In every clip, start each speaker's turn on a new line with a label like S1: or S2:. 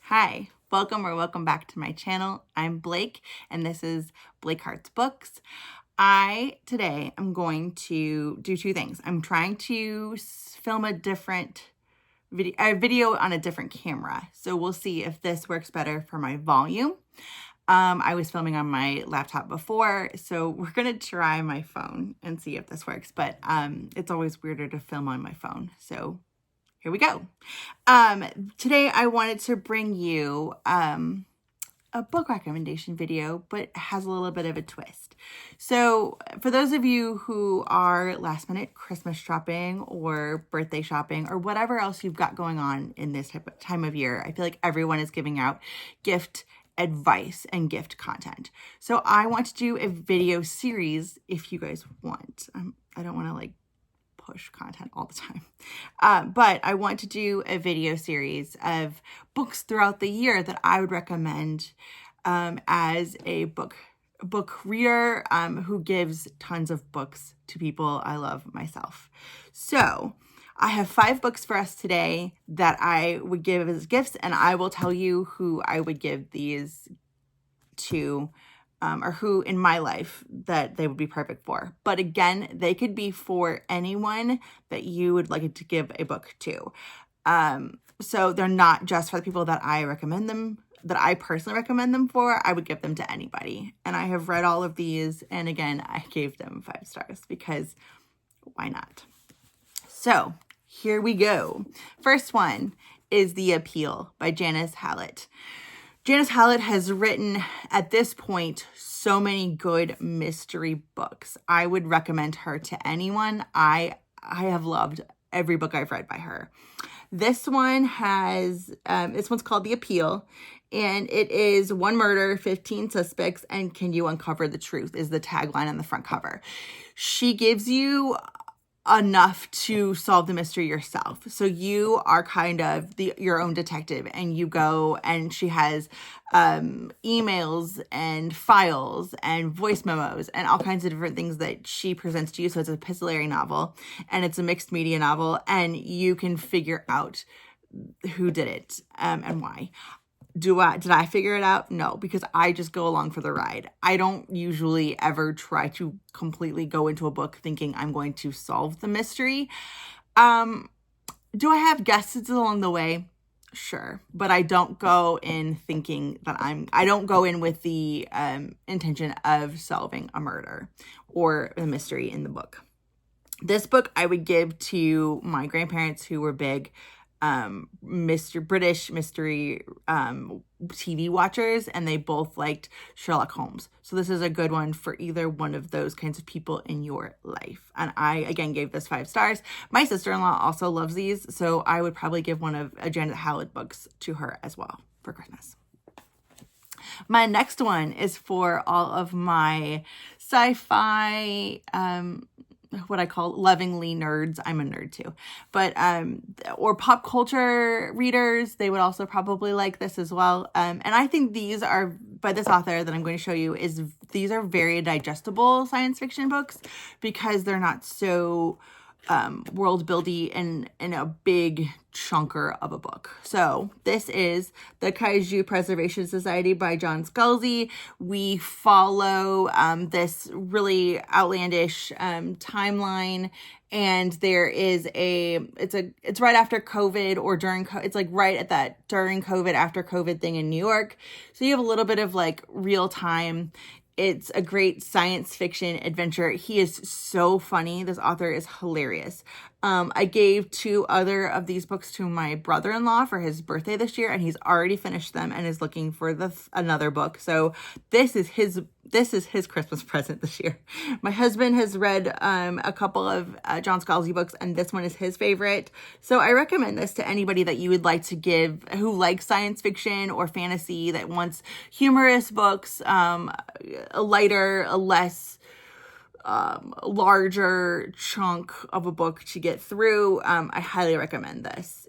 S1: Hi, welcome back to my channel. I'm Blake, and this is Blake Hearts Books. Today I'm going to do two things. I'm trying to film a video on a different camera. So we'll see if this works better for my volume. I was filming on my laptop before, so we're gonna try my phone and see if this works. But it's always weirder to film on my phone. So here we go. Today I wanted to bring you a book recommendation video, but has a little bit of a twist. So for those of you who are last minute Christmas shopping or birthday shopping or whatever else you've got going on in this time of year, I feel like everyone is giving out gift advice and gift content. So I want to do a video series if you guys want. I don't want to push content all the time. But I want to do a video series of books throughout the year that I would recommend as a book reader who gives tons of books to people I love myself. So I have 5 books for us today that I would give as gifts, and I will tell you who I would give these to, or who in my life that they would be perfect for. But again, they could be for anyone that you would like to give a book to. So they're not just for the people that I recommend them, that I personally recommend them for. I would give them to anybody. And I have read all of these. And again, I gave them 5 stars because why not? So here we go. First one is The Appeal by Janice Hallett. Janice Hallett has written, at this point, so many good mystery books. I would recommend her to anyone. I have loved every book I've read by her. This one's called The Appeal, and it is 1 murder, 15 suspects, and can you uncover the truth is the tagline on the front cover. She gives you enough to solve the mystery yourself. So you are kind of your own detective, and you go, and she has emails and files and voice memos and all kinds of different things that she presents to you. So it's a epistolary novel, and it's a mixed media novel, and you can figure out who did it and why. Did I figure it out? No, because I just go along for the ride. I don't usually ever try to completely go into a book thinking I'm going to solve the mystery. Do I have guesses along the way? Sure. But I don't go in thinking that I don't go in with the intention of solving a murder or a mystery in the book. This book I would give to my grandparents who were big British mystery TV watchers, and they both liked Sherlock Holmes. So this is a good one for either one of those kinds of people in your life. And I, again, gave this 5 stars. My sister-in-law also loves these, so I would probably give one of Janet Hallett books to her as well for Christmas. My next one is for all of my sci-fi, what I call lovingly nerds. I'm a nerd too, but or pop culture readers. They would also probably like this as well. And I think these are by this author that I'm going to show you these are very digestible science fiction books because they're not so world buildy and in a big chunker of a book. So this is the Kaiju Preservation Society by John Scalzi. We follow this really outlandish timeline, and there is it's right after COVID or during it's like right at that during COVID, after COVID thing in New York. So you have a little bit of real time. It's a great science fiction adventure. He is so funny. This author is hilarious. I gave 2 other of these books to my brother-in-law for his birthday this year, and he's already finished them and is looking for another book. So this is his Christmas present this year. My husband has read a couple of John Scalzi books, and this one is his favorite. So I recommend this to anybody that you would like to give, who likes science fiction or fantasy, that wants humorous books, a lighter, a less larger chunk of a book to get through. I highly recommend this.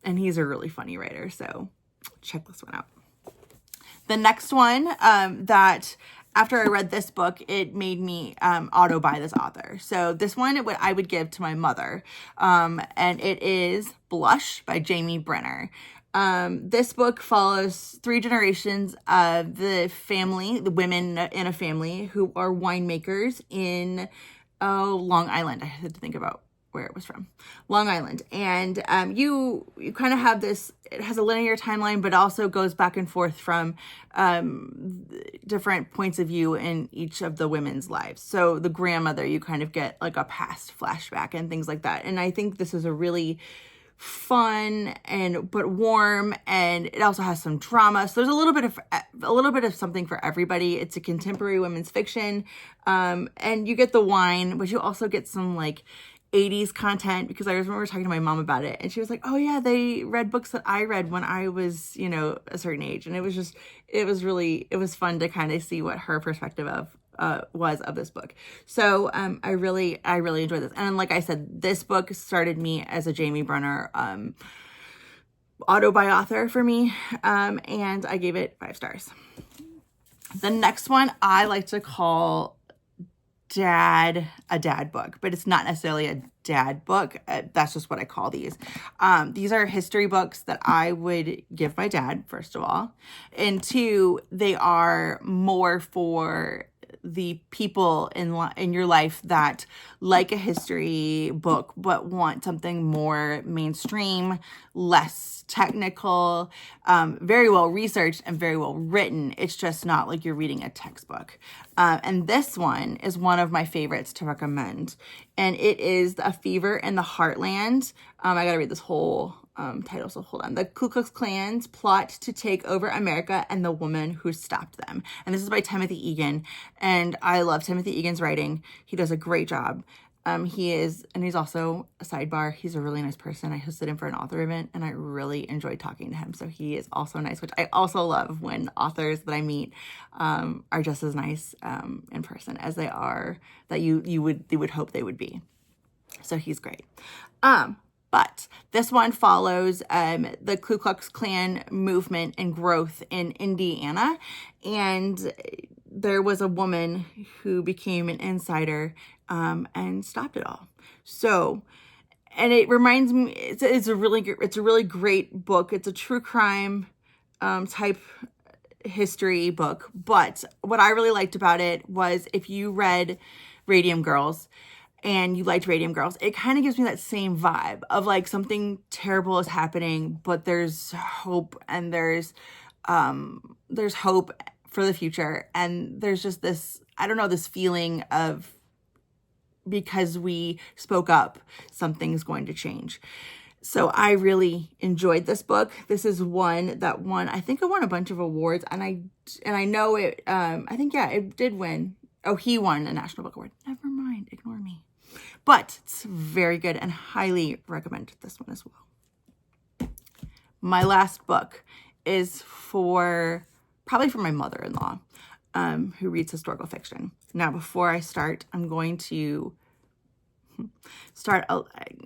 S1: And he's a really funny writer, so check this one out. The next one that after I read this book, it made me auto buy this author. So this one I would give to my mother, and it is Blush by Jamie Brenner. This book follows 3 generations of the family, the women in a family who are winemakers in Long Island. I had to think about where it was from. Long Island. And you kind of have this, it has a linear timeline, but also goes back and forth from different points of view in each of the women's lives. So the grandmother, you kind of get like a past flashback and things like that. And I think this is a really fun but warm, and it also has some drama. So there's a little bit of something for everybody. It's a contemporary women's fiction, and you get the wine, but you also get some like 80s content, because I remember talking to my mom about it, and she was like, oh yeah, they read books that I read when I was, a certain age. And it was fun to kind of see what her perspective was of this book. So I really enjoyed this. And like I said, this book started me as a Jamie Brenner auto-buy author for me, and I gave it 5 stars. The next one I like to call a dad book, but it's not necessarily a dad book. That's just what I call these. These are history books that I would give my dad, first of all, and 2, they are more for the people in your life that like a history book but want something more mainstream, less technical, very well researched and very well written. It's just not like you're reading a textbook. And this one is one of my favorites to recommend, and it is A Fever in the Heartland. I gotta read this whole title, so hold on. The Ku Klux Klan's plot to take over America and the woman who stopped them. And this is by Timothy Egan, and I love Timothy Egan's writing. He does a great job. He's also a sidebar. He's a really nice person. I hosted him for an author event, and I really enjoyed talking to him. So he is also nice, which I also love when authors that I meet are just as nice in person as they are that you would hope they would be. So he's great. But this one follows the Ku Klux Klan movement and growth in Indiana. And there was a woman who became an insider and stopped it all. So, and it reminds me, it's a really great book. It's a true crime type history book. But what I really liked about it was, if you read Radium Girls, and you liked Radium Girls, it kind of gives me that same vibe of like something terrible is happening, but there's hope, and there's hope for the future. And there's just this, I don't know, this feeling of, because we spoke up, something's going to change. So I really enjoyed this book. This is one that I think it won a bunch of awards, and I know it, I think, yeah, it did win. Oh, he won a National Book Award. Never mind, ignore me. But it's very good, and highly recommend this one as well. My last book is probably for my mother-in-law, who reads historical fiction. Now, before I start, I'm going to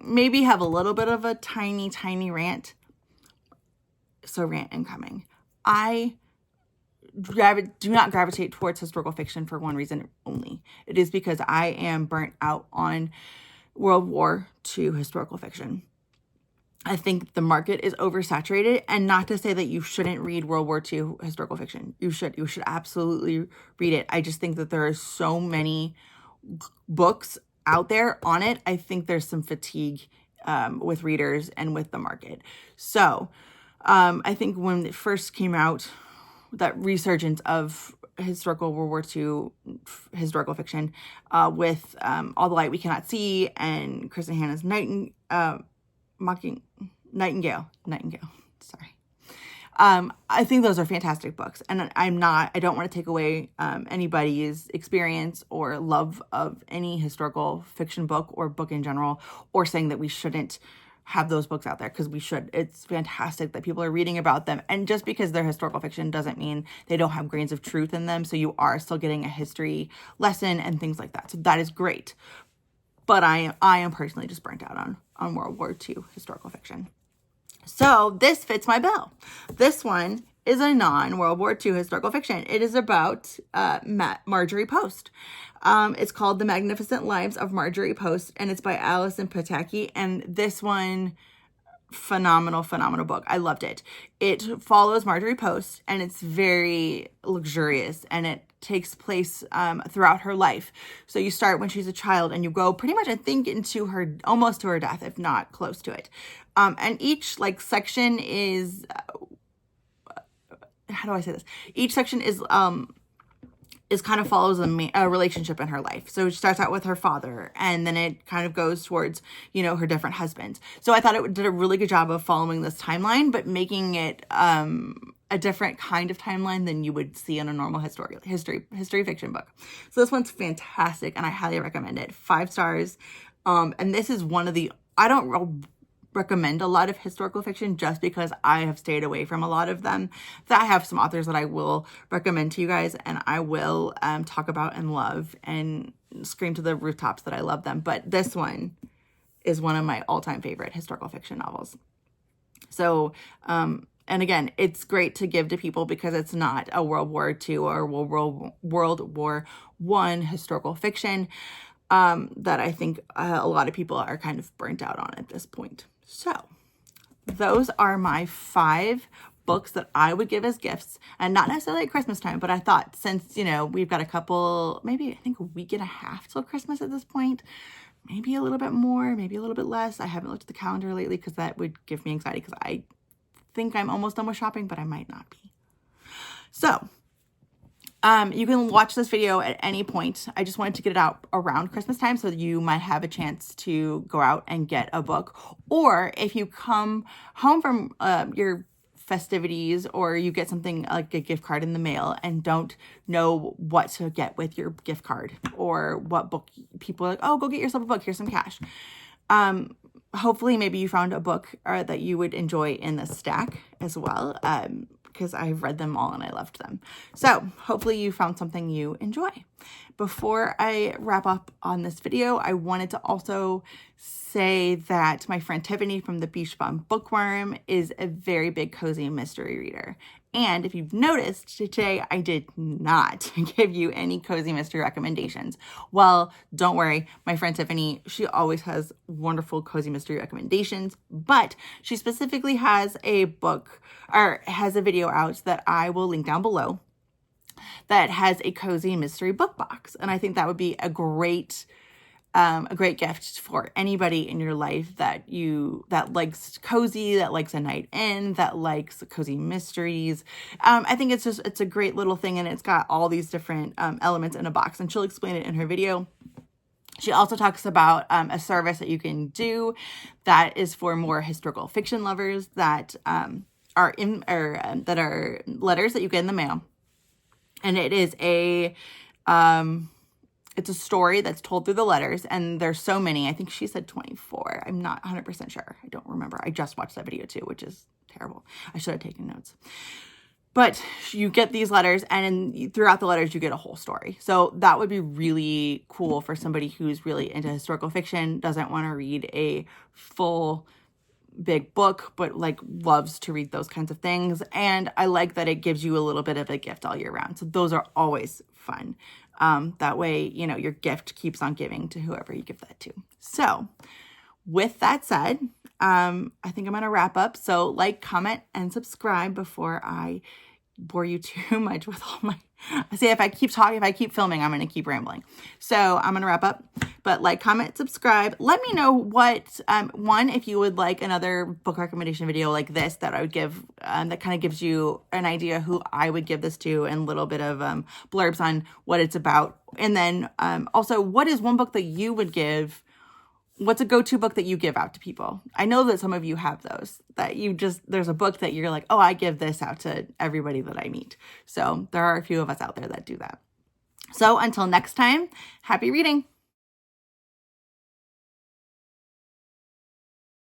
S1: maybe have a little bit of a tiny rant. So rant incoming. I do not gravitate towards historical fiction for one reason only. It is because I am burnt out on World War II historical fiction. I think the market is oversaturated, and not to say that you shouldn't read World War II historical fiction. You should absolutely read it. I just think that there are so many books out there on it. I think there's some fatigue with readers and with the market. So I think when it first came out, that resurgence of historical World War II historical fiction with All the Light We Cannot See and Kristen Hanna's Nightingale. Sorry. I think those are fantastic books, and I don't want to take away anybody's experience or love of any historical fiction book or book in general, or saying that we shouldn't have those books out there, because we should. It's fantastic that people are reading about them, and just because they're historical fiction doesn't mean they don't have grains of truth in them. So you are still getting a history lesson and things like that. So that is great. But I am personally just burnt out on World War II historical fiction. So this fits my bill. This one is a non-World War II historical fiction. It is about Marjorie Post. It's called The Magnificent Lives of Marjorie Post, and it's by Allison Pataki. And this one phenomenal book. I loved it. It follows Marjorie Post, and it's very luxurious, and it takes place throughout her life. So you start when she's a child, and you go pretty much, I think, into her, almost to her death, if not close to it. And each like section is, how do I say this? Each section is kind of follows a relationship in her life. So it starts out with her father, and then it kind of goes towards, you know, her different husbands. So I thought it did a really good job of following this timeline, but making it a different kind of timeline than you would see in a normal history fiction book. So this one's fantastic, and I highly recommend it. 5 stars. And this is one of the, I don't recommend a lot of historical fiction just because I have stayed away from a lot of them. That I have some authors that I will recommend to you guys, and I will talk about and love and scream to the rooftops that I love them. But this one is one of my all-time favorite historical fiction novels. So, and again, it's great to give to people because it's not a World War II or World War I historical fiction that I think a lot of people are kind of burnt out on at this point. So those are my 5 books that I would give as gifts, and not necessarily at Christmas time, but I thought since, you know, we've got a couple, maybe I think a week and a half till Christmas at this point, maybe a little bit more, maybe a little bit less. I haven't looked at the calendar lately because that would give me anxiety because I think I'm almost done with shopping, but I might not be. So you can watch this video at any point. I just wanted to get it out around Christmas time so you might have a chance to go out and get a book. Or if you come home from your festivities, or you get something like a gift card in the mail and don't know what to get with your gift card, or what book, people are like, oh, go get yourself a book, here's some cash. Hopefully maybe you found a book that you would enjoy in the stack as well. Because I've read them all and I loved them. So hopefully you found something you enjoy. Before I wrap up on this video, I wanted to also say that my friend Tiffany from the Beach Bum Bookworm is a very big cozy mystery reader. And if you've noticed, today I did not give you any cozy mystery recommendations. Well, don't worry, my friend Tiffany, she always has wonderful cozy mystery recommendations, but she specifically has a book, or has a video out that I will link down below, that has a cozy mystery book box. And I think that would be a great gift for anybody in your life that likes cozy, that likes a night in, that likes cozy mysteries. I think it's a great little thing, and it's got all these different elements in a box, and she'll explain it in her video. She also talks about a service that you can do that is for more historical fiction lovers, that are letters that you get in the mail. And it is it's a story that's told through the letters, and there's so many. I think she said 24. I'm not 100% sure. I don't remember. I just watched that video too, which is terrible. I should have taken notes. But you get these letters, and throughout the letters, you get a whole story. So that would be really cool for somebody who's really into historical fiction, doesn't want to read a full big book, but like loves to read those kinds of things. And I like that it gives you a little bit of a gift all year round. So those are always fun. That way, you know, your gift keeps on giving to whoever you give that to. So with that said, I think I'm going to wrap up. So like, comment, and subscribe before I bore you too much with all my, I say if I keep talking, if I keep filming, I'm going to keep rambling. So I'm going to wrap up, but like, comment, subscribe. Let me know what, one, if you would like another book recommendation video like this that I would give, that kind of gives you an idea who I would give this to, and a little bit of blurbs on what it's about. And then also, what is one book that you would give? What's a go-to book that you give out to people? I know that some of you have those, that you just, there's a book that you're like, oh, I give this out to everybody that I meet. So there are a few of us out there that do that. So until next time, happy reading.